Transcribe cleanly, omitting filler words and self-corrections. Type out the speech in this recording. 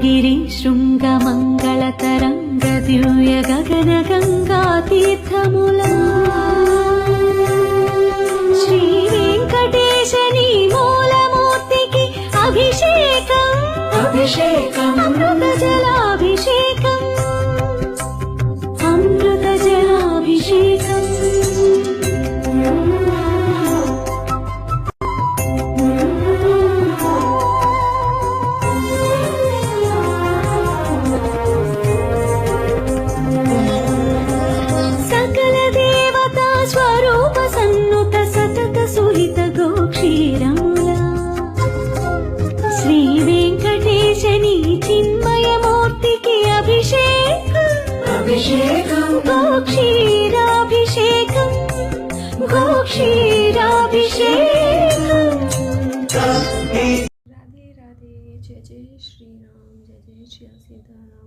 गिरि शृंग मंगल तरंग दिव्य गगन गंगा तीर्थमुला श्री वेंकटेशनी मूलमूर्तिकी अभिषेकम् अमृत जलाभिषेकम् सकल देवता स्वरूप सन्नुत सतत सुहित गोक्षीरमुला श्री वेंकटेशनी चिन्मय मूर्तिकी अभिषेकम् गोक्षीराभिषेकम् राधे राधे। जय जय श्री राम, जय जय श्री सीताराम।